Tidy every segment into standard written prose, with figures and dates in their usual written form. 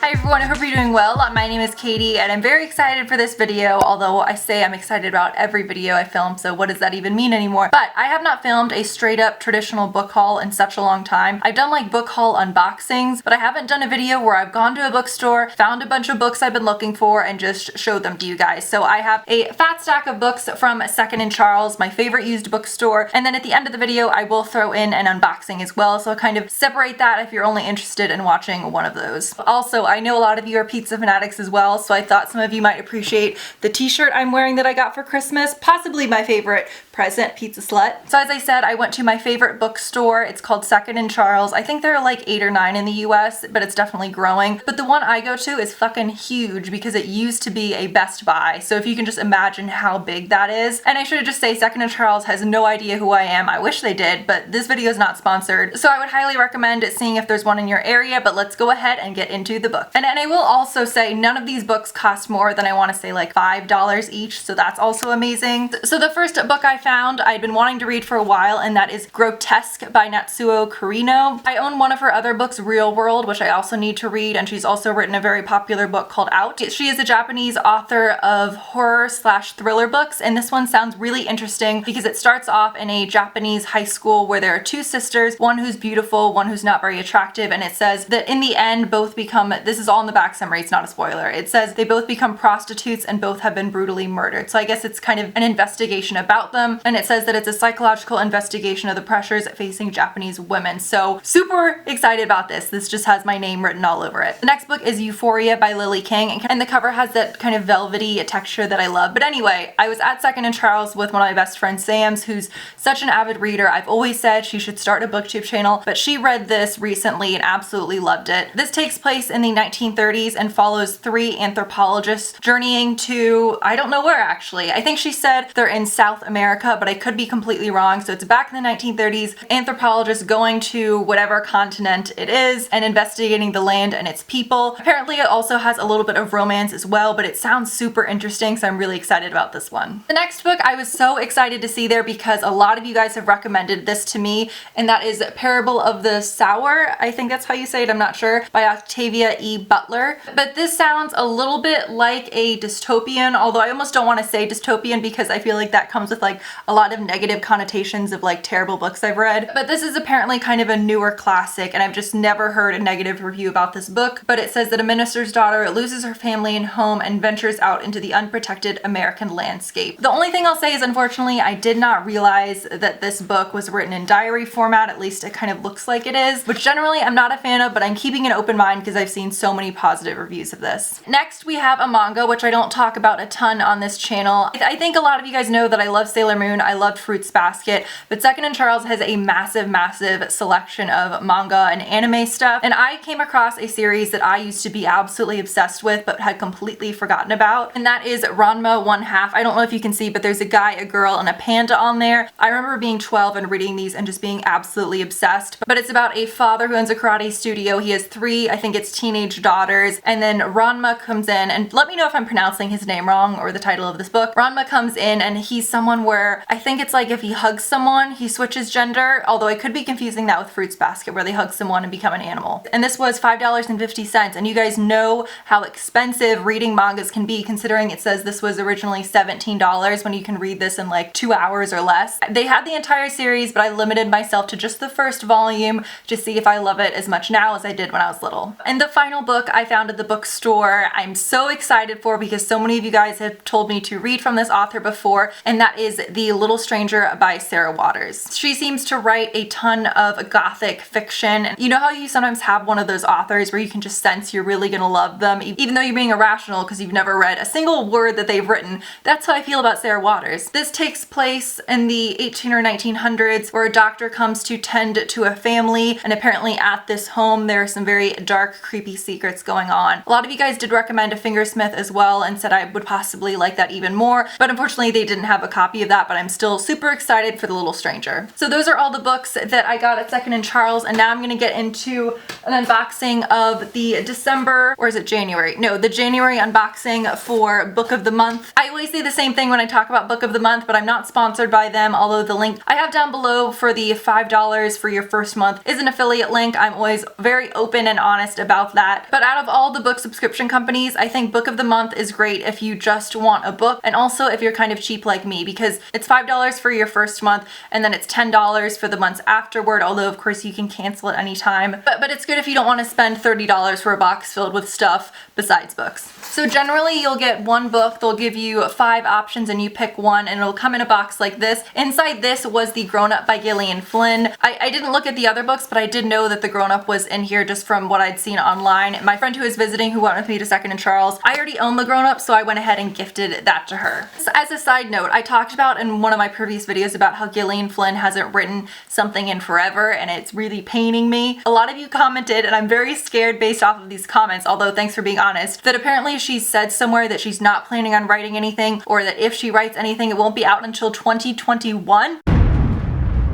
Hi everyone, I hope you're doing well. My name is Katie and I'm very excited for this video, although I say I'm excited about every video I film, so what does that even mean anymore? But I have not filmed a straight up traditional book haul in such a long time. I've done like book haul unboxings, but I haven't done a video where I've gone to a bookstore, found a bunch of books I've been looking for, and just showed them to you guys. So I have a fat stack of books from Second & Charles, my favorite used bookstore, and then at the end of the video I will throw in an unboxing as well, so I'll kind of separate that if you're only interested in watching one of those. Also, I know a lot of you are pizza fanatics as well, so I thought some of you might appreciate the t-shirt I'm wearing that I got for Christmas, possibly my favorite present, Pizza Slut. So as I said, I went to my favorite bookstore. It's called Second & Charles. I think there are like 8 or 9 in the US, but it's definitely growing. But the one I go to is fucking huge because it used to be a Best Buy, so if you can just imagine how big that is. And I should just say Second & Charles has no idea who I am. I wish they did, but this video is not sponsored, so I would highly recommend seeing if there's one in your area, but let's go ahead and get into the book. And I will also say none of these books cost more than, I want to say, like $5 each, so that's also amazing. So the first book I found I'd been wanting to read for a while, and that is Grotesque by Natsuo Kirino. I own one of her other books, Real World, which I also need to read, and she's also written a very popular book called Out. She is a Japanese author of horror/thriller books, and this one sounds really interesting because it starts off in a Japanese high school where there are 2 sisters, one who's beautiful, one who's not very attractive, and it says that in the end both become, this is all in the back summary, it's not a spoiler, it says they both become prostitutes and both have been brutally murdered. So I guess it's kind of an investigation about them, and it says that it's a psychological investigation of the pressures facing Japanese women. So super excited about this. This just has my name written all over it. The next book is Euphoria by Lily King, and the cover has that kind of velvety texture that I love. But anyway, I was at Second & Charles with one of my best friends, Sam's, who's such an avid reader. I've always said she should start a booktube channel, but she read this recently and absolutely loved it. This takes place in the 1930s and follows 3 anthropologists journeying to, I don't know where actually. I think she said they're in South America, but I could be completely wrong. So it's back in the 1930s, anthropologists going to whatever continent it is and investigating the land and its people. Apparently it also has a little bit of romance as well, but it sounds super interesting, so I'm really excited about this one. The next book I was so excited to see there because a lot of you guys have recommended this to me, and that is Parable of the Sower, I think that's how you say it, I'm not sure, by Octavia E. Butler. But this sounds a little bit like a dystopian, although I almost don't want to say dystopian because I feel like that comes with like a lot of negative connotations of like terrible books I've read. But this is apparently kind of a newer classic, and I've just never heard a negative review about this book. But it says that a minister's daughter loses her family and home and ventures out into the unprotected American landscape. The only thing I'll say is, unfortunately, I did not realize that this book was written in diary format. At least it kind of looks like it is, which generally I'm not a fan of, but I'm keeping an open mind because I've seen so many positive reviews of this. Next, we have a manga, which I don't talk about a ton on this channel. I think a lot of you guys know that I love Sailor Moon, I loved Fruits Basket, but Second & Charles has a massive selection of manga and anime stuff, and I came across a series that I used to be absolutely obsessed with but had completely forgotten about, and that is Ranma 1/2. I don't know if you can see, but there's a guy, a girl, and a panda on there. I remember being 12 and reading these and just being absolutely obsessed, but it's about a father who owns a karate studio. He has 3, I think it's teenage daughters, and then Ranma comes in, and let me know if I'm pronouncing his name wrong or the title of this book. Ranma comes in and he's someone where I think it's like if he hugs someone, he switches gender, although I could be confusing that with Fruits Basket where they hug someone and become an animal. And this was $5.50, and you guys know how expensive reading mangas can be, considering it says this was originally $17 when you can read this in like 2 hours or less. They had the entire series, but I limited myself to just the first volume to see if I love it as much now as I did when I was little. And the final book I found at the bookstore I'm so excited for because so many of you guys have told me to read from this author before, and that is The Little Stranger by Sarah Waters. She seems to write a ton of gothic fiction. You know how you sometimes have one of those authors where you can just sense you're really gonna love them even though you're being irrational because you've never read a single word that they've written? That's how I feel about Sarah Waters. This takes place in the 18 or 1900s where a doctor comes to tend to a family, and apparently at this home there are some very dark, creepy secrets going on. A lot of you guys did recommend A Fingersmith as well and said I would possibly like that even more, but unfortunately they didn't have a copy of that that, but I'm still super excited for The Little Stranger. So those are all the books that I got at Second and Charles, and now I'm gonna get into an unboxing of the December, or is it January? No, the January unboxing for Book of the Month. I always say the same thing when I talk about Book of the Month, but I'm not sponsored by them, although the link I have down below for the $5 for your first month is an affiliate link. I'm always very open and honest about that. But out of all the book subscription companies, I think Book of the Month is great if you just want a book, and also if you're kind of cheap like me, because it's $5 for your first month and then it's $10 for the months afterward, although of course you can cancel at any time. But it's good if you don't want to spend $30 for a box filled with stuff besides books. So generally you'll get one book, they'll give you 5 options and you pick one, and it'll come in a box like this. Inside this was the Grown Up by Gillian Flynn. I didn't look at the other books, but I did know that the Grown Up was in here just from what I'd seen online. My friend who was visiting, who went with me to Second and Charles, I already own the Grown Up, so I went ahead and gifted that to her. So as a side note, I talked about in one of my previous videos about how Gillian Flynn hasn't written something in forever, and it's really paining me. A lot of you commented, and I'm very scared based off of these comments, although thanks for being honest, that apparently she said somewhere that she's not planning on writing anything, or that if she writes anything, it won't be out until 2021.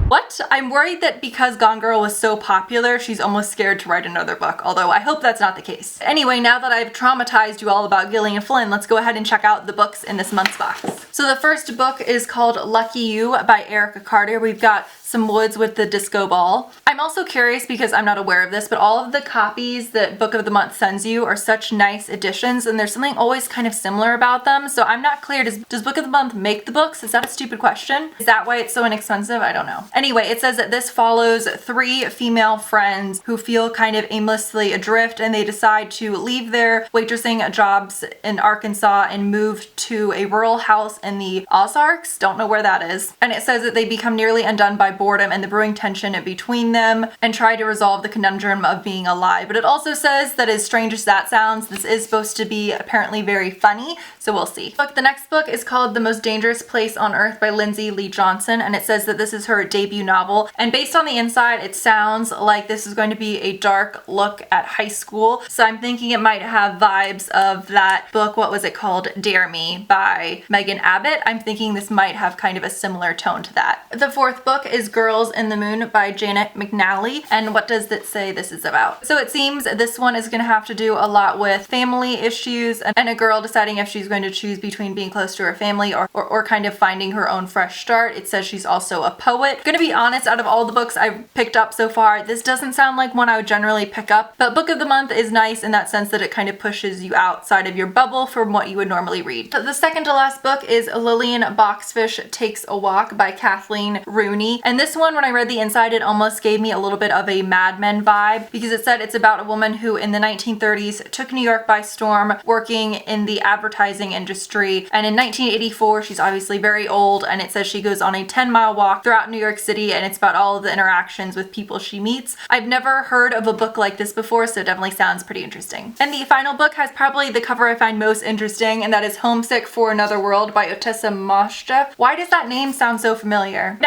What? I'm worried that because Gone Girl was so popular, she's almost scared to write another book, although I hope that's not the case. Anyway, now that I've traumatized you all about Gillian Flynn, let's go ahead and check out the books in this month's box. So the first book is called Lucky You by Erica Carter. We've got Some Woods with the Disco Ball. I'm also curious, because I'm not aware of this, but all of the copies that Book of the Month sends you are such nice editions, and there's something always kind of similar about them, so I'm not clear. Does Book of the Month make the books? Is that a stupid question? Is that why it's so inexpensive? I don't know. Anyway, it says that this follows 3 female friends who feel kind of aimlessly adrift, and they decide to leave their waitressing jobs in Arkansas and move to a rural house in the Ozarks. Don't know where that is. And it says that they become nearly undone by boredom and the brewing tension between them and try to resolve the conundrum of being alive. But it also says that, as strange as that sounds, this is supposed to be apparently very funny, so we'll see. Look, the next book is called The Most Dangerous Place on Earth by Lindsay Lee Johnson, and it says that this is her debut novel, and based on the inside it sounds like this is going to be a dark look at high school, so I'm thinking it might have vibes of that book, what was it called, Dare Me by Megan Abbott. I'm thinking this might have kind of a similar tone to that. The fourth book is Girls in the Moon by Janet McNally, and what does it say this is about? So it seems this one is going to have to do a lot with family issues and a girl deciding if she's going to choose between being close to her family or kind of finding her own fresh start. It says she's also a poet. Gonna be honest, out of all the books I've picked up so far, this doesn't sound like one I would generally pick up, but Book of the Month is nice in that sense that it kind of pushes you outside of your bubble from what you would normally read. The second to last book is Lillian Boxfish Takes a Walk by Kathleen Rooney, and this one, when I read the inside, it almost gave me a little bit of a Mad Men vibe, because it said it's about a woman who in the 1930s took New York by storm, working in the advertising industry, and in 1984 she's obviously very old, and it says she goes on a 10-mile walk throughout New York City, and it's about all of the interactions with people she meets. I've never heard of a book like this before, so it definitely sounds pretty interesting. And the final book has probably the cover I find most interesting, and that is Homesick for Another World by Otessa Moshchev. Why does that name sound so familiar?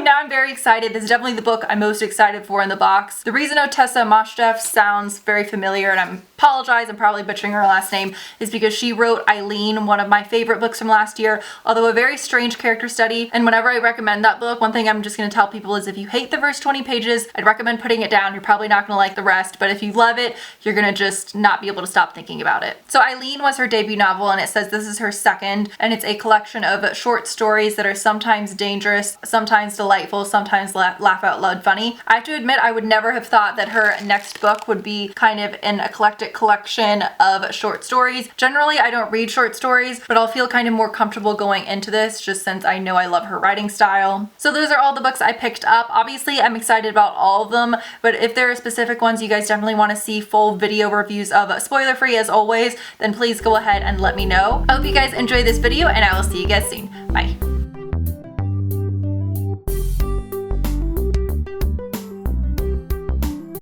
Now I'm very excited. This is definitely the book I'm most excited for in the box. The reason Otessa Moshchev sounds very familiar, and I apologize, I'm probably butchering her last name, is because she wrote Eileen, one of my favorite books from last year, although a very strange character study. And whenever I recommend that book, one thing I'm just going to tell people is if you hate the first 20 pages, I'd recommend putting it down. You're probably not going to like the rest, but if you love it, you're going to just not be able to stop thinking about it. So Eileen was her debut novel, and it says this is her second, and it's a collection of short stories that are sometimes dangerous, sometimes delightful, sometimes laugh out loud funny. I have to admit, I would never have thought that her next book would be kind of an eclectic collection of short stories. Generally, I don't read short stories, but I'll feel kind of more comfortable going into this just since I know I love her writing style. So those are all the books I picked up. Obviously, I'm excited about all of them, but if there are specific ones you guys definitely want to see full video reviews of, spoiler free as always, then please go ahead and let me know. I hope you guys enjoyed this video, and I will see you guys soon. Bye.